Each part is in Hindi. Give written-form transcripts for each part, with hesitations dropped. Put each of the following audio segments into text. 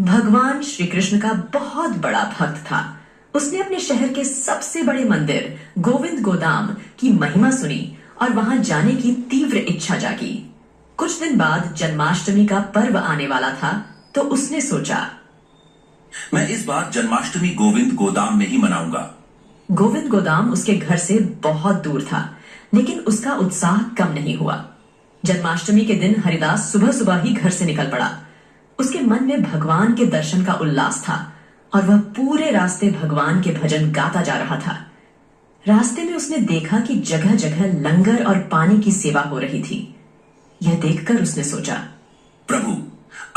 भगवान श्री कृष्ण का बहुत बड़ा भक्त था। उसने अपने शहर के सबसे बड़े मंदिर गोविंद गोदाम की महिमा सुनी और वहां जाने की तीव्र इच्छा जागी। कुछ दिन बाद जन्माष्टमी का पर्व आने वाला था, तो उसने सोचा, मैं इस बार जन्माष्टमी गोविंद गोदाम में ही मनाऊंगा। गोविंद गोदाम उसके घर से बहुत दूर था, लेकिन उसका उत्साह कम नहीं हुआ। जन्माष्टमी के दिन हरिदास सुबह सुबह ही घर से निकल पड़ा। उसके मन में भगवान के दर्शन का उल्लास था और वह पूरे रास्ते भगवान के भजन गाता जा रहा था। रास्ते में उसने देखा कि जगह जगह लंगर और पानी की सेवा हो रही थी। यह देखकर उसने सोचा, प्रभु,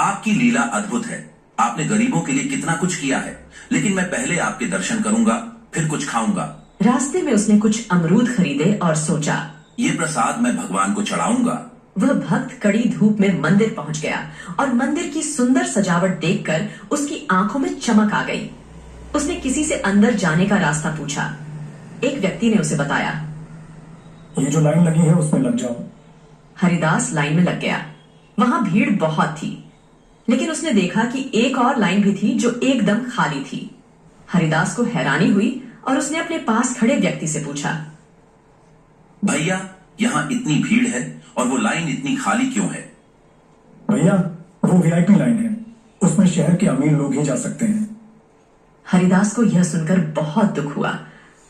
आपकी लीला अद्भुत है। आपने गरीबों के लिए कितना कुछ किया है, लेकिन मैं पहले आपके दर्शन करूंगा, फिर कुछ खाऊंगा। रास्ते में उसने कुछ अमरूद खरीदे और सोचा, ये प्रसाद मैं भगवान को चढ़ाऊंगा। वह भक्त कड़ी धूप में मंदिर पहुंच गया और मंदिर की सुंदर सजावट देखकर उसकी आंखों में चमक आ गई। उसने किसी से अंदर जाने का रास्ता पूछा। एक व्यक्ति ने उसे बताया, ये जो लाइन लगी है उसमें लग जाओ। हरिदास लाइन में लग गया। वहां भीड़ बहुत थी, लेकिन उसने देखा कि एक और लाइन भी थी जो एकदम खाली थी। हरिदास को हैरानी हुई और उसने अपने पास खड़े व्यक्ति से पूछा, भैया, यहाँ इतनी भीड़ है और वो लाइन इतनी खाली क्यों है? भैया, वो वीआईपी लाइन है, उसमें शहर के अमीर लोग ही जा सकते हैं। हरिदास को यह सुनकर बहुत दुख हुआ।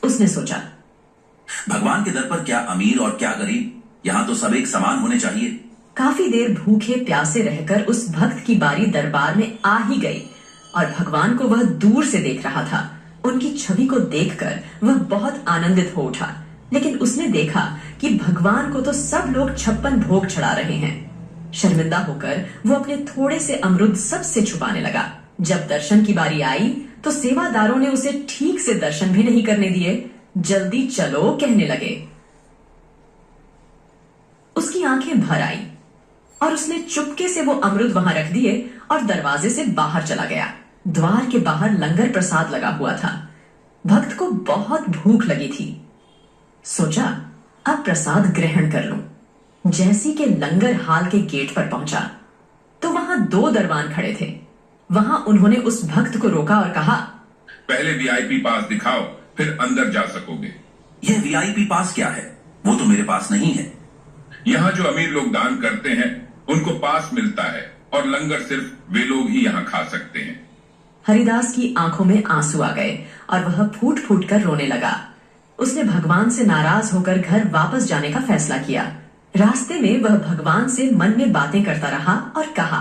उसने सोचा, भगवान के दर पर क्या अमीर और क्या गरीब, यहाँ तो सब एक समान होने चाहिए। काफी देर भूखे प्यासे रहकर उस भक्त की बारी दरबार में आ ही गई और भगवान को वह दूर से देख रहा था। उनकी छवि को देखकर वह बहुत आनंदित हो उठा, लेकिन उसने देखा कि भगवान को तो सब लोग 56 भोग चढ़ा रहे हैं। शर्मिंदा होकर वो अपने थोड़े से अमरुद सबसे छुपाने लगा। जब दर्शन की बारी आई तो सेवादारों ने उसे ठीक से दर्शन भी नहीं करने दिए। जल्दी चलो कहने लगे। उसकी आंखें भर आई और उसने चुपके से वो अमरुद वहां रख दिए और दरवाजे से बाहर चला गया। द्वार के बाहर लंगर प्रसाद लगा हुआ था। भक्त को बहुत भूख लगी थी। सोचा, अब प्रसाद ग्रहण कर लूं। जैसी के लंगर हाल के गेट पर पहुंचा तो वहां 2 दरबान खड़े थे। वहां उन्होंने उस भक्त को रोका और कहा, पहले वीआईपी पास दिखाओ, फिर अंदर जा सकोगे। यह वीआईपी पास क्या है? वो तो मेरे पास नहीं है। यहाँ जो अमीर लोग दान करते हैं उनको पास मिलता है और लंगर सिर्फ वे लोग ही यहाँ खा सकते हैं। हरिदास की आंखों में आंसू आ गए और वह फूट फूट कर रोने लगा। उसने भगवान से नाराज होकर घर वापस जाने का फैसला किया। रास्ते में वह भगवान से मन में बातें करता रहा और कहा,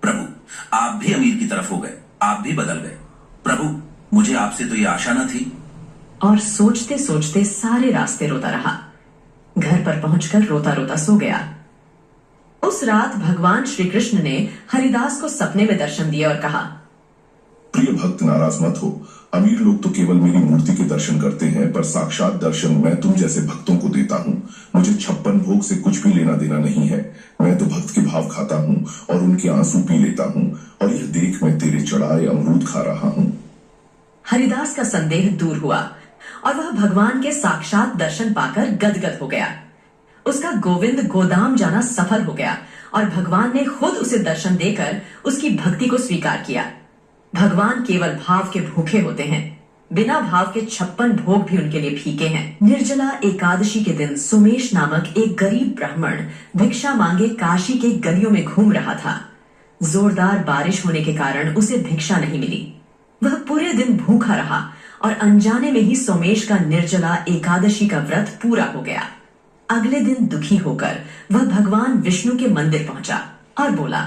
प्रभु, आप भी अमीर की तरफ हो गए, आप भी बदल गए। प्रभु, मुझे आपसे तो ये आशा न थी। और सोचते सोचते सारे रास्ते रोता रहा। घर पर पहुंचकर रोता रोता सो गया। उस रात भगवान श्री कृष्ण ने हरिदास को सपने में दर्शन दिए और कहा, प्रिय भक्त, नाराज मत हो। अमीर लोग तो केवल मेरी मूर्ति के दर्शन करते हैं, पर साक्षात दर्शन मैं तुम जैसे भक्तों को देता हूँ। मुझे 56 भोग से कुछ भी लेना देना नहीं है। मैं तो भक्त के भाव खाता हूँ और उनके आंसू पी लेता हूँ, और यह देख मैं तेरे चढ़ाए अमरूद खा रहा हूँ। हरिदास का संदेह दूर हुआ और वह भगवान के साक्षात दर्शन पाकर गदगद हो गया। उसका गोविंद गोदाम जाना सफल हो गया और भगवान ने खुद उसे दर्शन देकर उसकी भक्ति को स्वीकार किया। भगवान केवल भाव के भूखे होते हैं, बिना भाव के 56 भोग भी उनके लिए फीके हैं। निर्जला एकादशी के दिन सोमेश नामक एक गरीब ब्राह्मण भिक्षा मांगे काशी के गलियों में घूम रहा था। जोरदार बारिश होने के कारण उसे भिक्षा नहीं मिली। वह पूरे दिन भूखा रहा और अनजाने में ही सोमेश का निर्जला एकादशी का व्रत पूरा हो गया। अगले दिन दुखी होकर वह भगवान विष्णु के मंदिर पहुंचा और बोला,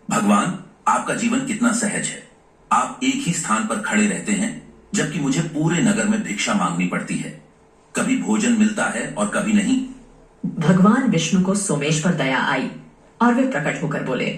भगवान, आपका जीवन कितना सहज है। आप एक ही स्थान पर खड़े रहते हैं, जबकि मुझे पूरे नगर में भिक्षा मांगनी पड़ती है। कभी भोजन मिलता है और कभी नहीं। भगवान विष्णु को सोमेश पर दया आई और वे प्रकट होकर बोले,